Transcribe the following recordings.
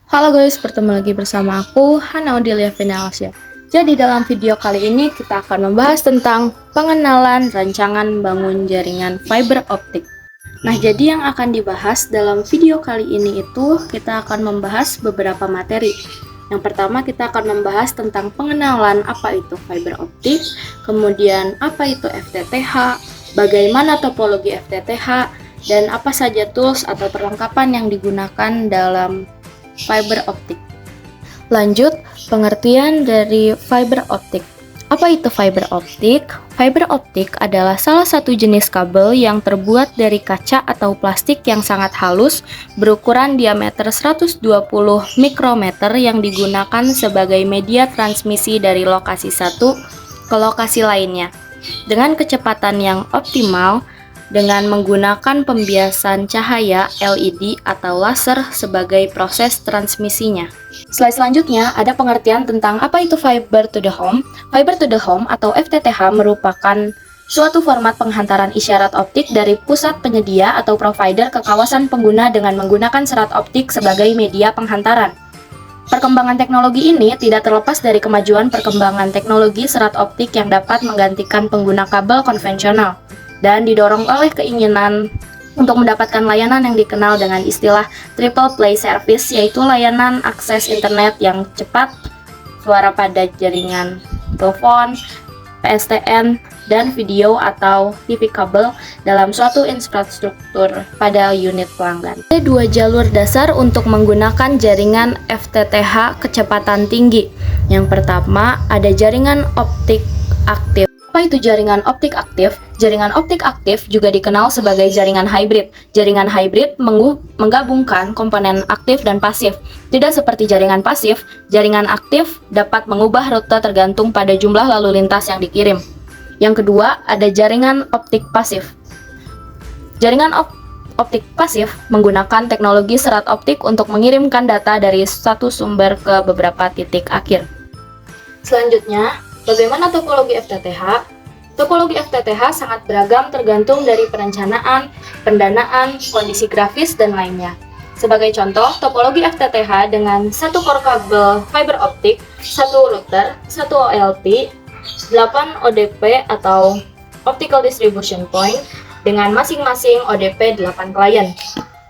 Halo guys, bertemu lagi bersama aku, Hana Odelia Venalsia. Jadi dalam video kali ini kita akan membahas tentang pengenalan rancangan bangun jaringan fiber optik. Nah, jadi yang akan dibahas dalam video kali ini itu kita akan membahas beberapa materi. Yang pertama kita akan membahas tentang pengenalan apa itu fiber optik, kemudian apa itu FTTH, bagaimana topologi FTTH, dan apa saja tools atau perlengkapan yang digunakan dalam fiber optik. Lanjut, pengertian dari fiber optik. Apa itu fiber optik? Fiber optik adalah salah satu jenis kabel yang terbuat dari kaca atau plastik yang sangat halus berukuran diameter 120 mikrometer yang digunakan sebagai media transmisi dari lokasi satu ke lokasi lainnya dengan kecepatan yang optimal dengan menggunakan pembiasan cahaya LED atau laser sebagai proses transmisinya. Slide selanjutnya ada pengertian tentang apa itu fiber to the home. Fiber to the home atau FTTH merupakan suatu format penghantaran isyarat optik dari pusat penyedia atau provider ke kawasan pengguna dengan menggunakan serat optik sebagai media penghantaran. Perkembangan teknologi ini tidak terlepas dari kemajuan perkembangan teknologi serat optik yang dapat menggantikan pengguna kabel konvensional dan didorong oleh keinginan untuk mendapatkan layanan yang dikenal dengan istilah triple play service, yaitu layanan akses internet yang cepat, suara pada jaringan telepon, PSTN, dan video atau TV kabel dalam suatu infrastruktur pada unit pelanggan. Ada dua jalur dasar untuk menggunakan jaringan FTTH kecepatan tinggi. Yang pertama, ada jaringan optik aktif. Apa itu jaringan optik aktif? Jaringan optik aktif juga dikenal sebagai jaringan hybrid. Jaringan hybrid menggabungkan komponen aktif dan pasif. Tidak seperti jaringan pasif, jaringan aktif dapat mengubah rute tergantung pada jumlah lalu lintas yang dikirim. Yang kedua, ada jaringan optik pasif. Jaringan optik pasif menggunakan teknologi serat optik untuk mengirimkan data dari satu sumber ke beberapa titik akhir. Selanjutnya, bagaimana topologi FTTH? Topologi FTTH sangat beragam tergantung dari perencanaan, pendanaan, kondisi grafis, dan lainnya. Sebagai contoh, topologi FTTH dengan satu core kabel fiber optik, satu router, satu OLT, 8 ODP atau Optical Distribution Point dengan masing-masing ODP 8 klien.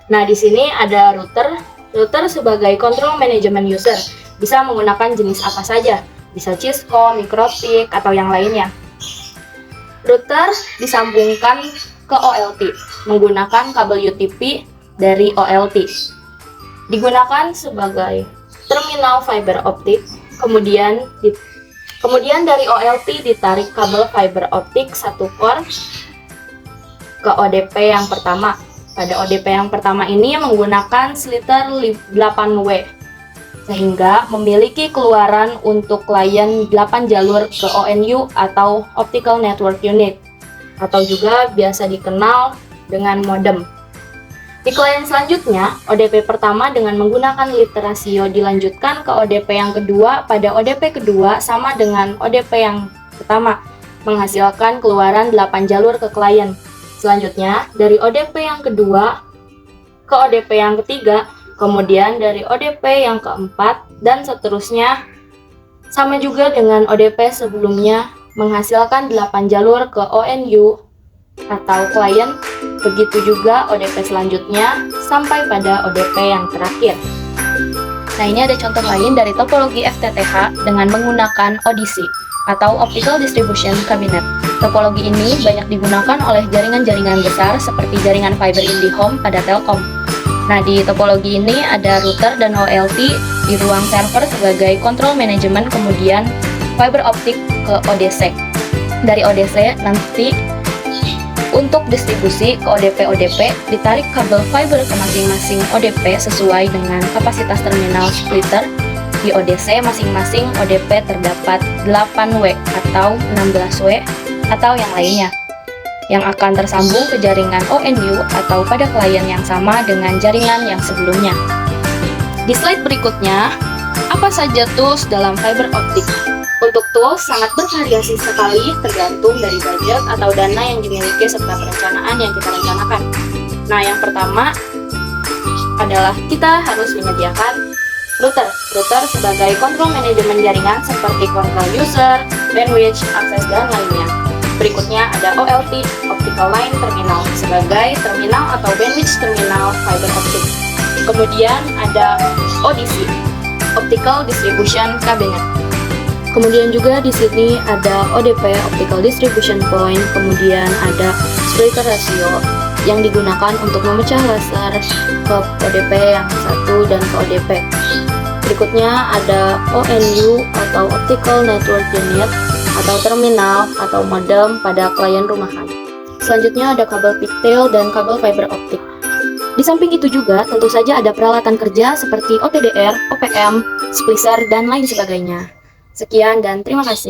Nah, di sini ada router. Router sebagai control management user bisa menggunakan jenis apa saja. Bisa Cisco, Microtik, atau yang lainnya. Router disambungkan ke OLT menggunakan kabel UTP dari OLT. Digunakan sebagai terminal fiber optik, kemudian dari OLT ditarik kabel fiber optik satu core ke ODP yang pertama. Pada ODP yang pertama ini menggunakan sliter 8W sehingga memiliki keluaran untuk klien 8 jalur ke ONU atau Optical Network Unit atau juga biasa dikenal dengan modem. Di klien selanjutnya, ODP pertama dengan menggunakan liter rasio dilanjutkan ke ODP yang kedua. Pada ODP kedua sama dengan ODP yang pertama, menghasilkan keluaran 8 jalur ke klien. Selanjutnya, dari ODP yang kedua ke ODP yang ketiga, kemudian dari ODP yang keempat, dan seterusnya sama juga dengan ODP sebelumnya menghasilkan 8 jalur ke ONU atau klien. Begitu juga ODP selanjutnya sampai pada ODP yang terakhir. Nah, ini ada contoh lain dari topologi FTTH dengan menggunakan ODC atau Optical Distribution Cabinet. Topologi ini banyak digunakan oleh jaringan-jaringan besar seperti jaringan fiber IndiHome pada Telkom. Nah, di topologi ini ada router dan OLT di ruang server sebagai control management, kemudian fiber optik ke ODC. Dari ODC nanti untuk distribusi ke ODP-ODP ditarik kabel fiber ke masing-masing ODP sesuai dengan kapasitas terminal splitter. Di ODC masing-masing ODP terdapat 8W atau 16W atau yang lainnya yang akan tersambung ke jaringan ONU atau pada klien yang sama dengan jaringan yang sebelumnya. Di slide berikutnya, apa saja tools dalam fiber optik? Untuk tools sangat bervariasi sekali tergantung dari budget atau dana yang dimiliki serta perencanaan yang kita rencanakan. Nah, yang pertama adalah kita harus menyediakan Router sebagai kontrol manajemen jaringan seperti kontrol user, bandwidth, akses, dan lainnya. Berikutnya ada OLT, Optical Line Terminal, sebagai terminal atau bandwidth terminal fiber optic. Kemudian ada ODC, Optical Distribution Cabinet. Kemudian juga di sini ada ODP, Optical Distribution Point. Kemudian ada splitter ratio yang digunakan untuk memecah laser ke ODP yang satu dan ke ODP. Berikutnya ada ONU atau Optical Network Unit atau terminal atau modem pada klien rumahan. Selanjutnya ada kabel pigtail dan kabel fiber optik. Di samping itu juga tentu saja ada peralatan kerja seperti OTDR, OPM, splicer, dan lain sebagainya. Sekian dan terima kasih.